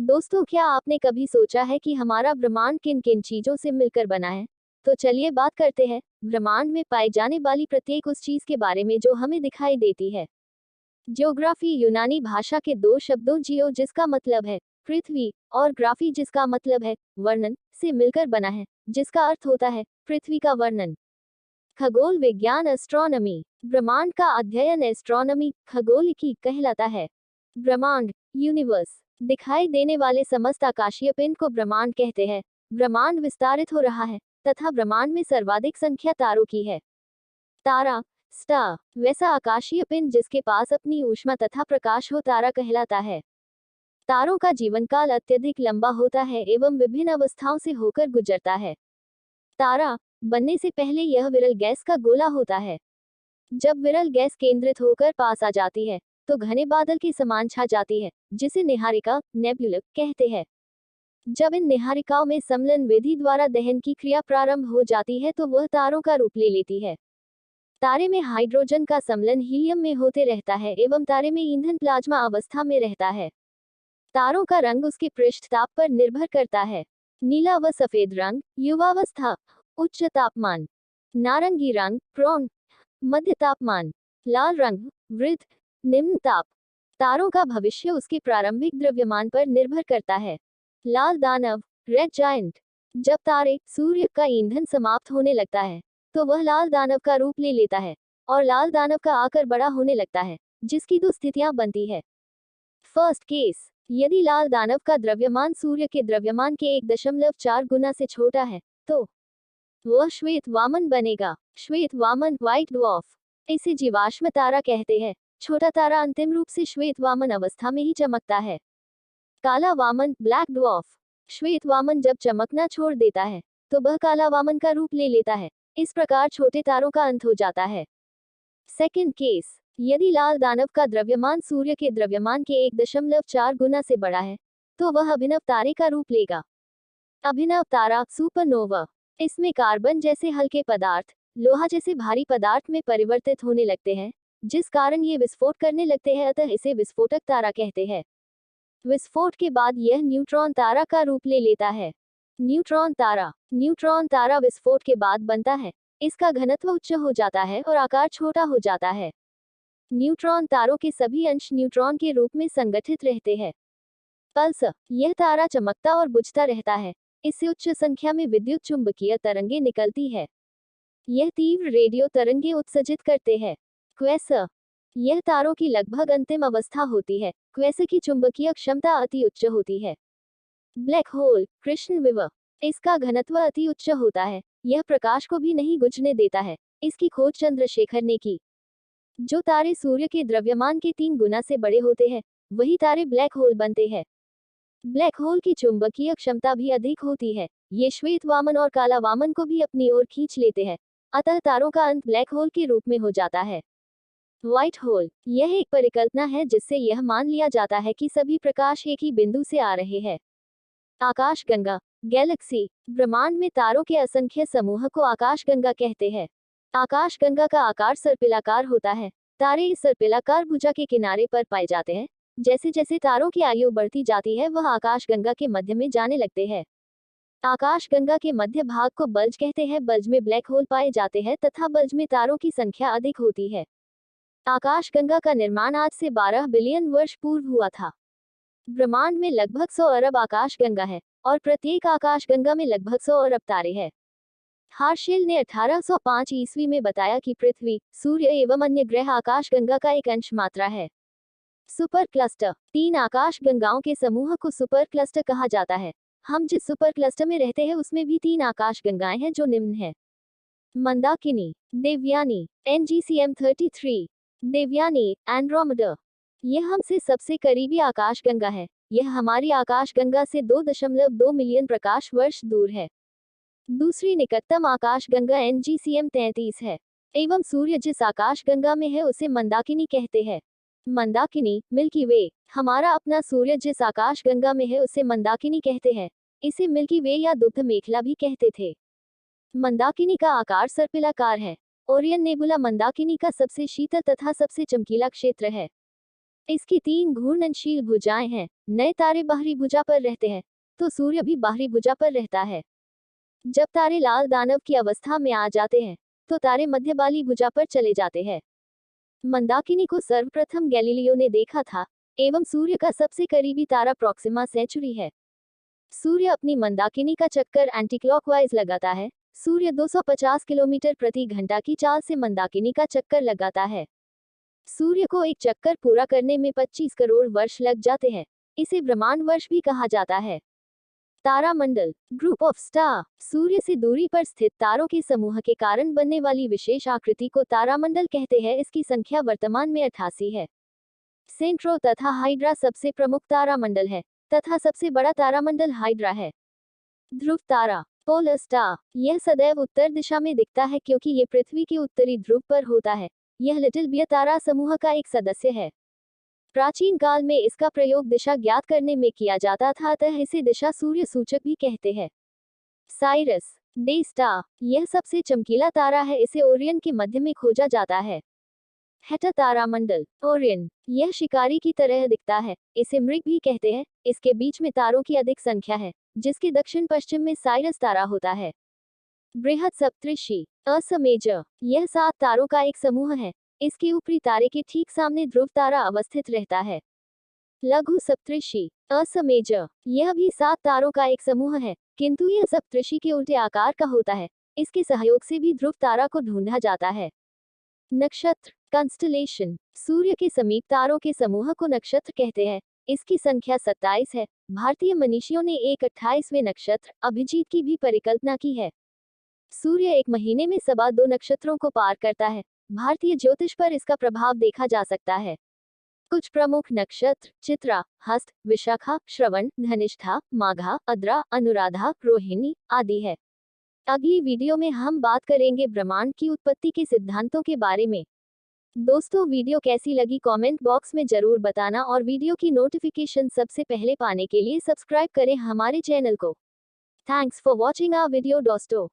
दोस्तों, क्या आपने कभी सोचा है कि हमारा ब्रह्मांड किन किन चीजों से मिलकर बना है? तो चलिए बात करते हैं ब्रह्मांड में पाई जाने वाली प्रत्येक उस चीज के बारे में जो हमें दिखाई देती है। ज्योग्राफी यूनानी भाषा के दो शब्दों जियो जिसका मतलब है पृथ्वी और ग्राफी जिसका मतलब है वर्णन से मिलकर बना है, जिसका अर्थ होता है पृथ्वी का वर्णन। खगोल विज्ञान एस्ट्रोनॉमी, ब्रह्मांड का अध्ययन एस्ट्रोनॉमी खगोलिकी कहलाता है। ब्रह्मांड यूनिवर्स, दिखाई देने वाले समस्त आकाशीय पिंड को ब्रह्मांड कहते हैं। ब्रह्मांड विस्तारित हो रहा है तथा ब्रह्मांड में सर्वाधिक संख्या तारों की है। तारा स्टार, वैसा आकाशीय पिंड जिसके पास अपनी ऊष्मा तथा प्रकाश हो तारा कहलाता है। तारों का जीवन काल अत्यधिक लंबा होता है एवं विभिन्न अवस्थाओं से होकर गुजरता है। तारा बनने से पहले यह विरल गैस का गोला होता है। जब विरल गैस केंद्रित होकर पास आ जाती है तो घने बादल के समान छा जाती है, जिसे निहारिका नेब्युला कहते हैं। जब इन निहारिकाओं में समलन विधि द्वारा दहन की क्रिया प्रारंभ हो जाती है तो वह तारों का रूप ले लेती है। तारे में हाइड्रोजन का समलन हीलियम में होते रहता है एवं तारे में ईंधन प्लाज्मा अवस्था में रहता है। तारों का रंग उसके पृष्ठ ताप पर निर्भर करता है। नीला व सफेद रंग युवावस्था, उच्च तापमान। नारंगी रंग प्रौढ़, मध्य तापमान। लाल रंग वृद्ध, निम्न ताप। तारों का भविष्य उसके प्रारंभिक द्रव्यमान पर निर्भर करता है। लाल दानव रेड जायंट, जब तारे सूर्य का ईंधन समाप्त होने लगता है तो वह लाल दानव का रूप ले लेता है और लाल दानव का आकार बड़ा होने लगता है, जिसकी दो स्थितियां बनती है। फर्स्ट केस, यदि लाल दानव का द्रव्यमान सूर्य के द्रव्यमान के 1.4 गुना से छोटा है तो वह श्वेत वामन बनेगा। श्वेत वामन व्हाइट ड्वार्फ, इसे जीवाश्म तारा कहते हैं। छोटा तारा अंतिम रूप से श्वेत वामन अवस्था में ही चमकता है। काला वामन ब्लैक ड्वार्फ, श्वेत वामन जब चमकना छोड़ देता है तो वह काला वामन का रूप ले लेता है। इस प्रकार छोटे तारों का अंत हो जाता है। सेकंड केस, यदि लाल दानव का द्रव्यमान सूर्य के द्रव्यमान के 1.4 गुना से बड़ा है तो वह अभिनव तारे का रूप लेगा। अभिनव तारा सुपरनोवा, इसमें कार्बन जैसे हल्के पदार्थ लोहा जैसे भारी पदार्थ में परिवर्तित होने लगते हैं, जिस कारण ये विस्फोट करने लगते हैं, अतः इसे विस्फोटक तारा कहते हैं। विस्फोट के बाद यह न्यूट्रॉन तारा का रूप ले लेता है। न्यूट्रॉन तारा विस्फोट के बाद बनता है। इसका घनत्व उच्च हो जाता है और आकार छोटा हो जाता है। न्यूट्रॉन तारों के सभी अंश न्यूट्रॉन के रूप में संगठित रहते हैं। पल्स, यह तारा चमकता और बुझता रहता है। इससे उच्च संख्या में विद्युत चुंबकीय तरंगे निकलती है। यह तीव्र रेडियो तरंगे उत्सर्जित करते हैं। क्वेसर, यह तारों की लगभग अंतिम अवस्था होती है। क्वेसर की चुंबकीय क्षमता अति उच्च होती है। ब्लैक होल कृष्ण विवर, इसका घनत्व अति उच्च होता है। यह प्रकाश को भी नहीं गुजरने देता है। इसकी खोज चंद्रशेखर ने की। जो तारे सूर्य के द्रव्यमान के 3 गुना से बड़े होते हैं वही तारे ब्लैक होल बनते हैं। ब्लैक होल की चुंबकीय क्षमता भी अधिक होती है। ये श्वेत वामन और काला वामन को भी अपनी ओर खींच लेते हैं, अतः तारों का अंत ब्लैक होल के रूप में हो जाता है। व्हाइट होल, यह एक परिकल्पना है जिससे यह मान लिया जाता है कि सभी प्रकाश एक ही बिंदु से आ रहे हैं। आकाशगंगा गैलेक्सी, ब्रह्मांड में तारों के असंख्य समूह को आकाशगंगा कहते हैं। आकाशगंगा का आकार सर्पिलाकार होता है। तारे इस सर्पिलाकार भुजा के किनारे पर पाए जाते हैं। जैसे जैसे तारों की आयु बढ़ती जाती है वह आकाशगंगा के मध्य में जाने लगते हैं। आकाशगंगा के मध्य भाग को बल्ज कहते हैं। बल्ज में ब्लैक होल पाए जाते हैं तथा बल्ज में तारों की संख्या अधिक होती है। आकाशगंगा का निर्माण आज से 12 बिलियन वर्ष पूर्व हुआ था। ब्रह्मांड में लगभग 100 अरब आकाशगंगा है और प्रत्येक आकाशगंगा में लगभग 100 अरब तारे हैं। हार्शेल ने 1805 ईस्वी में बताया कि पृथ्वी, सूर्य एवं अन्य ग्रह आकाशगंगा का एक अंश मात्रा है। सुपर क्लस्टर, 3 आकाशगंगाओं के समूह को सुपर क्लस्टर कहा जाता है। हम जिस सुपर क्लस्टर में रहते हैं उसमें भी 3 आकाशगंगाएं हैं जो निम्न है। Mandakini, Devayani, NGCM 33, Devayani, Andromeda. यह हमसे सबसे करीबी आकाशगंगा है। यह हमारी आकाशगंगा से 2.2 मिलियन प्रकाश वर्ष दूर है। दूसरी निकटतम आकाशगंगा NGCM 33 है एवं सूर्य जिस आकाशगंगा में है उसे मंदाकिनी कहते हैं। मंदाकिनी, मिल्की वे, हमारा अपना सूर्य जिस आकाशगंगा में है उसे मंदाकिनी कहते हैं। इसे मिल्की वे या दुग्ध मेखला भी कहते थे। मंदाकिनी का आकार सर्पिलाकार है। ओरियन नेबुला मंदाकिनी का सबसे शीतल तथा सबसे चमकीला क्षेत्र है। इसकी 3 घूर्णनशील भुजाएं हैं। नए तारे बाहरी भुजा पर रहते हैं, तो सूर्य भी बाहरी भुजा पर रहता है। जब तारे लाल दानव की अवस्था में आ जाते हैं, तो तारे मध्य वाली भुजा पर चले जाते हैं। मंदाकिनी को सर्वप्रथम गैलीलियो ने देखा था, एवं सूर्य का सबसे करीबी तारा प्रॉक्सिमा सेंचुरी है। सूर्य अपनी मंदाकिनी का चक्कर एंटीक्लॉकवाइज लगाता है। सूर्य 250 किलोमीटर प्रति घंटा की चाल से मंदाकिनी का चक्कर लगाता है। सूर्य को एक चक्कर पूरा करने में 25 करोड़ वर्ष लग जाते हैं। इसे ब्रह्मांड वर्ष भी कहा जाता है। तारामंडल, ग्रुप ऑफ स्टार, सूर्य से दूरी पर स्थित तारों के समूह के कारण बनने वाली विशेष आकृति को तारामंडल कहते हैं। इसकी संख्या वर्तमान में 88 है। सेंट्रो तथा हाइड्रा सबसे प्रमुख तारामंडल है, तथा सबसे बड़ा तारामंडल हाइड्रा है। ध्रुव तारा, पोलर स्टार, यह सदैव उत्तर दिशा में दिखता है क्योंकि ये पृथ्वी के उत्तरी ध्रुव पर होता है। यह लिटिल बियर तारा समूह का एक सदस्य है। प्राचीन काल में इसका प्रयोग दिशा ज्ञात करने में किया जाता था, अतः इसे दिशा सूर्य सूचक भी कहते हैं। साइरस, डे स्टार, यह सबसे चमकीला तारा है। इसे ओरियन के मध्य में खोजा जाता है। हेटा तारामंडल, ओरियन, यह शिकारी की तरह दिखता है। इसे मृग भी कहते हैं। इसके बीच में तारों की अधिक संख्या है, जिसके दक्षिण पश्चिम में साइरस तारा होता है। बृहद सप्तऋषि, अर्स मेजर, यह 7 तारों का एक समूह है। इसके ऊपरी तारे के ठीक सामने ध्रुव तारा अवस्थित रहता है। लघु सप्तऋषि, अर्स मेजर, यह भी 7 तारों का एक समूह है, किंतु यह सप्तऋषि के उल्टे आकार का होता है। इसके सहयोग से भी ध्रुव तारा को ढूंढा जाता है। नक्षत्र, कंस्टलेशन, सूर्य के समीप तारों के समूह को नक्षत्र कहते हैं। इसकी संख्या 27 है। भारतीय मनीषियों ने एक 28वें नक्षत्र अभिजीत की भी परिकल्पना की है। सूर्य एक महीने में 2 नक्षत्रों को पार करता है। भारतीय ज्योतिष पर इसका प्रभाव देखा जा सकता है। कुछ प्रमुख नक्षत्र चित्रा, हस्त, विशाखा, श्रवण, धनिष्ठा, माघा, अद्रा, अनुराधा, रोहिणी आदि है। अगली वीडियो में हम बात करेंगे ब्रह्मांड की उत्पत्ति के सिद्धांतों के बारे में। दोस्तों, वीडियो कैसी लगी कमेंट बॉक्स में जरूर बताना और वीडियो की नोटिफिकेशन सबसे पहले पाने के लिए सब्सक्राइब करें हमारे चैनल को। Thanks for watching our video दोस्तों।